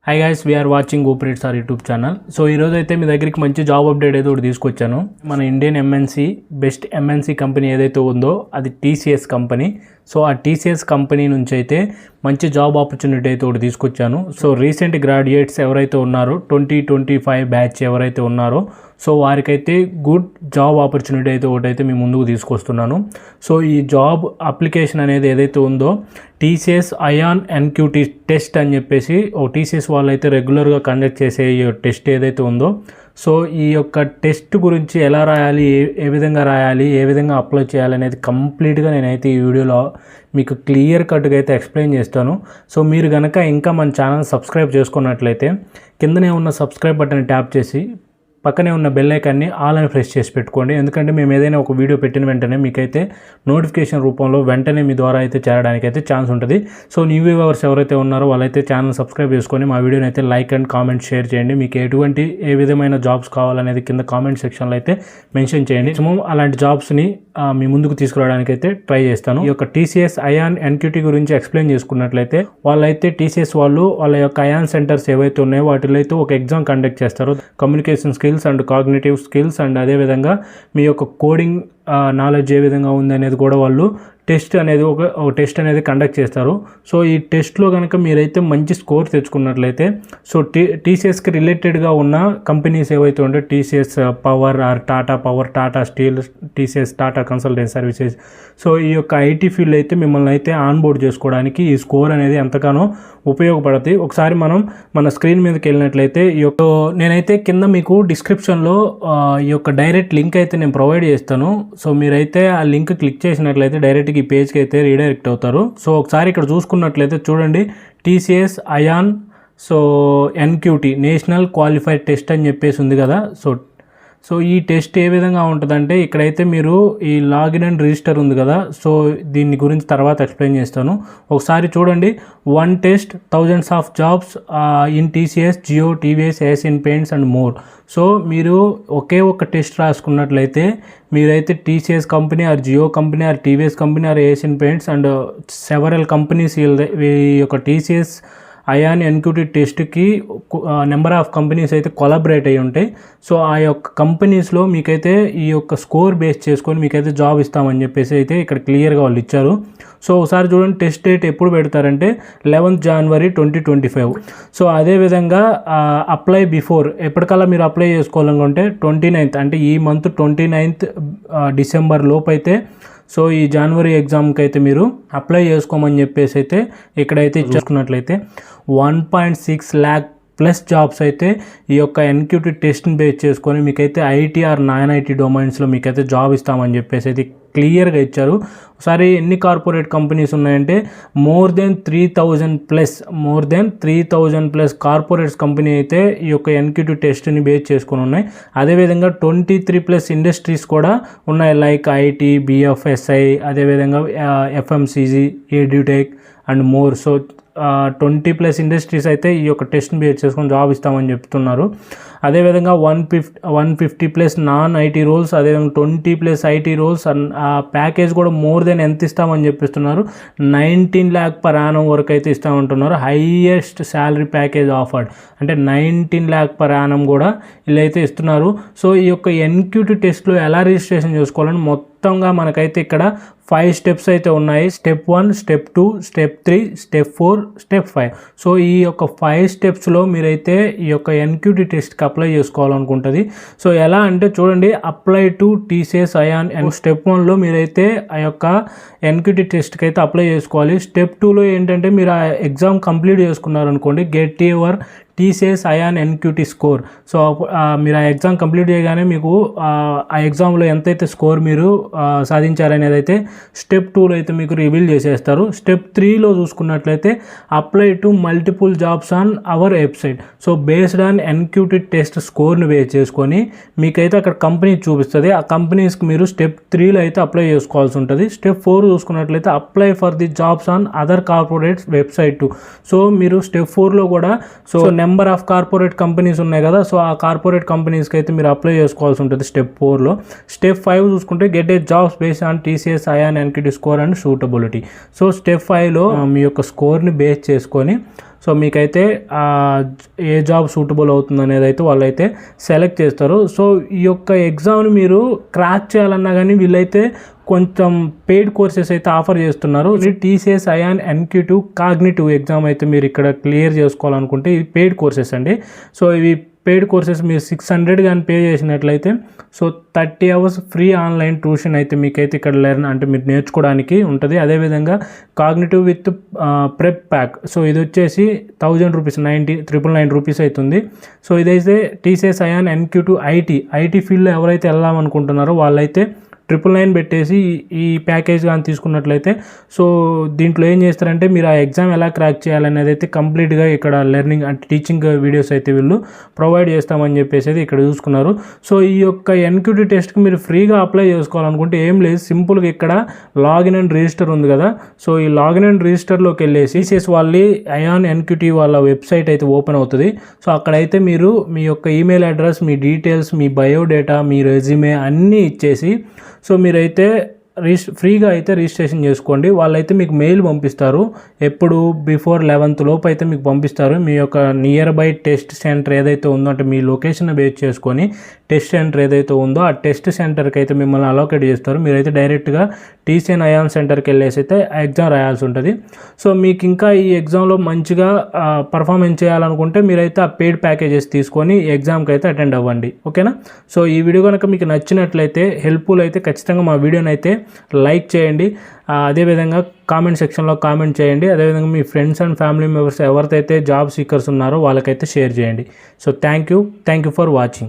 Hi guys, we're watching Goprates our YouTube channel. So ఈరోజు అయితే మీ దగ్గరికి మంచి జాబ్ అప్డేట్ అయితే ఒకటి తీసుకొచ్చాను. మన Indian MNC best MNC company ఏదైతే ఉందో అది టీసీఎస్ కంపెనీ. సో ఆ టీసీఎస్ కంపెనీ నుంచి అయితే మంచి జాబ్ ఆపర్చునిటీ అయితే ఒకటి తీసుకొచ్చాను. సో రీసెంట్ గ్రాడ్యుయేట్స్ ఎవరైతే ఉన్నారో 2025 బ్యాచ్ ఎవరైతే ఉన్నారో సో వారికైతే గుడ్ జాబ్ ఆపర్చునిటీ అయితే ఒకటైతే మీ ముందుకు తీసుకొస్తున్నాను. సో ఈ జాబ్ అప్లికేషన్ అనేది ఏదైతే ఉందో టీసీఎస్ అయాన్ ఎన్క్యూటీ టెస్ట్ అని చెప్పేసి టీసీఎస్ వాళ్ళు అయితే రెగ్యులర్గా కండక్ట్ చేసే ఈ టెస్ట్ ఏదైతే ఉందో సో ఈ యొక్క టెస్ట్ గురించి ఎలా రాయాలి, ఏ విధంగా రాయాలి, ఏ విధంగా అప్లై చేయాలి అనేది కంప్లీట్గా నేనైతే ఈ వీడియోలో మీకు క్లియర్ కట్గా అయితే ఎక్స్ప్లెయిన్ చేస్తాను. సో మీరు కనుక ఇంకా మన ఛానల్ సబ్స్క్రైబ్ చేసుకున్నట్లయితే కిందనే ఉన్న సబ్స్క్రైబ్ బటన్ ట్యాప్ చేసి పక్కనే ఉన్న బెల్ ఐకాన్ని ఆల్ అని ప్రెస్ చేసి పెట్టుకోండి. ఎందుకంటే మేము ఏదైనా ఒక వీడియో పెట్టిన వెంటనే మీకైతే నోటిఫికేషన్ రూపంలో వెంటనే మీ ద్వారా అయితే చేరడానికి అయితే ఛాన్స్ ఉంటుంది. సో న్యూ వ్యూవర్స్ ఎవరైతే ఉన్నారో వాళ్ళైతే ఛానల్ సబ్స్క్రైబ్ చేసుకొని మా వీడియోని అయితే లైక్ అండ్ కామెంట్ షేర్ చేయండి. మీకు ఏ విధమైన జాబ్స్ కావాలనేది కింద కామెంట్ సెక్షన్లో అయితే మెన్షన్ చేయండి. సో అలాంటి జాబ్స్ని మీ ముందుకు తీసుకురావడానికి అయితే ట్రై చేస్తాను. ఈ యొక్క టీసీఎస్ అయాన్ ఎన్క్యూటీ గురించి ఎక్స్ప్లెయిన్ చేసుకున్నట్లయితే వాళ్ళైతే టీసీఎస్ వాళ్ళు వాళ్ళ యొక్క అయాన్ సెంటర్స్ ఏవైతే ఉన్నాయో వాటిలో అయితే ఒక ఎగ్జామ్ కండక్ట్ చేస్తారు. Communication skills and cognitive skills and అదేవిధంగా మీ యొక్క కోడింగ్ నాలెడ్జ్ ఏ విధంగా ఉంది అనేది కూడా వాళ్ళు టెస్ట్ అనేది ఒక టెస్ట్ అనేది కండక్ట్ చేస్తారు. సో ఈ టెస్ట్లో కనుక మీరైతే మంచి స్కోర్ తెచ్చుకున్నట్లయితే సో టీసీఎస్కి రిలేటెడ్గా ఉన్న కంపెనీస్ ఏవైతే ఉంటే TCS power or Tata power, Tata steel, TCS Tata consultancy services, so ఈ యొక్క ఐటీ ఫీల్డ్ అయితే మిమ్మల్ని అయితే ఆన్బోర్డ్ చేసుకోవడానికి ఈ స్కోర్ అనేది ఎంతగానో ఉపయోగపడుతుంది. ఒకసారి మనం మన స్క్రీన్ మీదకి వెళ్ళినట్లయితే ఈ యొక్క నేనైతే కింద మీకు డిస్క్రిప్షన్లో ఈ యొక్క డైరెక్ట్ లింక్ అయితే నేను ప్రొవైడ్ చేస్తాను. సో మీరైతే ఆ లింక్ క్లిక్ చేసినట్లయితే డైరెక్ట్గా ఈ పేజ్కి అయితే రీడైరెక్ట్ అవుతారు. సో ఒకసారి ఇక్కడ చూసుకున్నట్లయితే చూడండి, TCS iON so NQT national qualified test అని చెప్పేసి ఉంది కదా. సో ఈ టెస్ట్ ఏ విధంగా ఉంటుందంటే ఇక్కడైతే మీరు ఈ లాగిన్ అండ్ రిజిస్టర్ ఉంది కదా, సో దీని గురించి తర్వాత ఎక్స్ప్లెయిన్ చేస్తాను. ఒకసారి చూడండి, 1 test thousands of jobs in TCS, Jio, TVS, Asian paints and more. So మీరు ఒకే ఒక టెస్ట్ రాసుకున్నట్లయితే మీరైతే TCS company or Jio company or TVS company or Asian paints and several companies ఈ యొక్క టీసీఎస్ అయాన్ ఎన్క్యూటీ టెస్ట్కి నెంబర్ ఆఫ్ కంపెనీస్ అయితే collaborate అయ్యి ఉంటాయి. సో ఆ యొక్క కంపెనీస్లో మీకైతే ఈ యొక్క స్కోర్ బేస్ చేసుకొని మీకైతే జాబ్ ఇస్తామని చెప్పేసి అయితే ఇక్కడ క్లియర్గా వాళ్ళు ఇచ్చారు. సో ఒకసారి చూడండి, టెస్ట్ డేట్ ఎప్పుడు పెడతారంటే 11th January 2025. సో అదేవిధంగా అప్లై బిఫోర్ ఎప్పటికల్లా మీరు అప్లై చేసుకోవాలనుకుంటే 29th అంటే ఈ మంత్ 29th December లోపు అయితే సో ఈ జనవరి ఎగ్జామ్కి అయితే మీరు అప్లై చేసుకోమని చెప్పేసి అయితే ఇక్కడైతే చూసుకున్నట్లయితే 1.6 lakh ప్లస్ జాబ్స్ అయితే ఈ యొక్క ఎన్క్యూటీ టెస్ట్ని బేస్ చేసుకొని మీకైతే ఐటీ ఆర్ నాన్ ఐటీ డొమైన్స్లో మీకైతే జాబ్ ఇస్తామని చెప్పేసి అయితే క్లియర్గా ఇచ్చారు. ఒకసారి ఎన్ని కార్పొరేట్ కంపెనీస్ ఉన్నాయంటే more than 3,000 plus corporates company అయితే ఈ యొక్క ఎన్క్యూటీ టెస్ట్ని బేస్ చేసుకొని ఉన్నాయి. అదేవిధంగా 23+ ఇండస్ట్రీస్ కూడా ఉన్నాయి, లైక్ ఐటీ, బిఎఫ్ఎస్ఐ, అదేవిధంగా FMCG, edutech and more. So 20+ industries అయితే ఈ యొక్క టెస్ట్ని బేస్ చేసుకొని జాబ్ ఇస్తామని చెప్తున్నారు. అదేవిధంగా 150+ నాన్ ఐటీ రోల్స్, అదేవిధంగా 20+ ఐటీ రోల్స్. ఆ ప్యాకేజ్ కూడా మోర్ దెన్ ఎంత ఇస్తామని చెప్పిస్తున్నారు, 19 lakh per annum వరకు అయితే ఇస్తామంటున్నారు. హైయెస్ట్ శాలరీ ప్యాకేజ్ ఆఫర్డ్ అంటే 19 lakh per annum కూడా వీళ్ళైతే ఇస్తున్నారు. సో ఈ యొక్క ఎన్క్యూటీ టెస్ట్లో ఎలా రిజిస్ట్రేషన్ చేసుకోవాలని మొత్తంగా మనకైతే ఇక్కడ 5 steps అయితే ఉన్నాయి. Step 1, Step 2, Step 3, Step 4, Step 5. So ఈ యొక్క 5 స్టెప్స్లో మీరైతే ఈ యొక్క ఎన్క్యూటీ టెస్ట్కి అప్లై చేసుకోవాలనుకుంటుంది. సో ఎలా అంటే చూడండి, apply to TCS iON Step 1లో మీరైతే ఆ యొక్క ఎన్క్యూటీ టెస్ట్కి అయితే అప్లై చేసుకోవాలి. Step 2లో ఏంటంటే మీరు ఆ ఎగ్జామ్ కంప్లీట్ చేసుకున్నారనుకోండి, get your TCS ion NQT score. So మీరు ఆ ఎగ్జామ్ కంప్లీట్ చేయగానే మీకు ఆ ఎగ్జామ్లో ఎంతైతే స్కోర్ మీరు సాధించారనేది అయితే Step 2లో అయితే మీకు రివీల్ చేసేస్తారు. Step 3లో చూసుకున్నట్లయితే apply to multiple jobs on our website. So based on NQT test స్కోర్ని బేస్ చేసుకొని మీకైతే అక్కడ కంపెనీ చూపిస్తుంది. ఆ కంపెనీస్కి మీరు Step 3లో అయితే అప్లై చేసుకోవాల్సి ఉంటుంది. Step 4 చూసుకున్నట్లయితే apply for the jobs on other corporates website. So మీరు Step 4లో కూడా so number of corporate companies ఉన్నాయి కదా, సో ఆ కార్పొరేట్ కంపెనీస్కి అయితే మీరు అప్లై చేసుకోవాల్సి ఉంటుంది స్టెప్ 4లో. స్టెప్ 5 చూసుకుంటే get a jobs based on TCS ION NQT score and suitability. So step 5లో మీ యొక్క స్కోర్ని బేస్ చేసుకొని సో మీకైతే ఏ జాబ్ సూటబుల్ అవుతుంది అనేది అయితే వాళ్ళైతే సెలెక్ట్ చేస్తారు. సో ఈ యొక్క ఎగ్జామ్ని మీరు క్రాక్ చేయాలన్నా కానీ వీళ్ళైతే కొంచెం పెయిడ్ కోర్సెస్ అయితే ఆఫర్ చేస్తున్నారు. TCS ION NQT cognitive exam అయితే మీరు ఇక్కడ క్లియర్ చేసుకోవాలనుకుంటే ఇది పెయిడ్ కోర్సెస్ అండి. సో ఇవి పెయిడ్ కోర్సెస్ మీరు 600 కానీ పే చేసినట్లయితే so 30 hours free online tuition అయితే మీకైతే ఇక్కడ అంటే మీరు నేర్చుకోవడానికి ఉంటుంది. అదేవిధంగా cognitive with prep pack, so ఇది వచ్చేసి 1000 రూపీస్, 999 రూపీస్ అవుతుంది. సో ఇదైతే TCS ION NQT ఐటీ ఫీల్డ్లో ఎవరైతే వెళ్దామనుకుంటున్నారో వాళ్ళైతే 999 పెట్టేసి ఈ ప్యాకేజ్ కానీ తీసుకున్నట్లయితే సో దీంట్లో ఏం చేస్తారంటే మీరు ఆ ఎగ్జామ్ ఎలా క్రాక్ చేయాలనేది అయితే కంప్లీట్గా ఇక్కడ లెర్నింగ్ అంటే టీచింగ్ వీడియోస్ అయితే వీళ్ళు ప్రొవైడ్ చేస్తామని చెప్పేసి అయితే ఇక్కడ చూసుకున్నారు. సో ఈ యొక్క NQT టెస్ట్కి మీరు ఫ్రీగా అప్లై చేసుకోవాలనుకుంటే ఏం లేదు, సింపుల్గా ఇక్కడ లాగిన్ అండ్ రిజిస్టర్ ఉంది కదా, సో ఈ లాగిన్ అండ్ రిజిస్టర్లోకి వెళ్ళేసి TCS వాళ్ళ ION NQT వాళ్ళ వెబ్సైట్ అయితే ఓపెన్ అవుతుంది. సో అక్కడైతే మీరు మీ యొక్క ఈమెయిల్ అడ్రస్, మీ డీటెయిల్స్, మీ బయోడేటా, మీ రెజ్యూమే అన్నీ ఇచ్చేసి సో మీరైతే ఫ్రీగా అయితే రిజిస్ట్రేషన్ చేసుకోండి. వాళ్ళైతే మీకు మెయిల్ పంపిస్తారు, ఎప్పుడు బిఫోర్ 11th లోపు అయితే మీకు పంపిస్తారు. మీ యొక్క నియర్ బై టెస్ట్ సెంటర్ ఏదైతే ఉందో అంటే మీ లొకేషన్ బేస్ చేసుకొని టెస్ట్ సెంటర్ ఏదైతే ఉందో ఆ టెస్ట్ సెంటర్కి అయితే మిమ్మల్ని అలోకేట్ చేస్తారు. మీరైతే డైరెక్ట్గా TCS ION సెంటర్కి వెళ్ళేసి అయితే ఎగ్జామ్ రాయాల్సి ఉంటుంది. సో మీకు ఇంకా ఈ ఎగ్జామ్లో మంచిగా పర్ఫార్మెన్స్ చేయాలనుకుంటే మీరైతే ఆ పెయిడ్ ప్యాకేజెస్ తీసుకొని ఎగ్జామ్కి అయితే అటెండ్ అవ్వండి. ఓకేనా? సో ఈ వీడియో కనుక మీకు నచ్చినట్లయితే హెల్ప్ఫుల్ అయితే ఖచ్చితంగా మా వీడియోని అయితే లైక్ చేయండి. అదేవిధంగా కామెంట్ సెక్షన్లో కామెంట్ చేయండి. అదేవిధంగా మీ ఫ్రెండ్స్ అండ్ ఫ్యామిలీ మెంబర్స్ ఎవరికైతే జాబ్ సీకర్స్ ఉన్నారో వాళ్ళకైతే షేర్ చేయండి. So thank you for watching.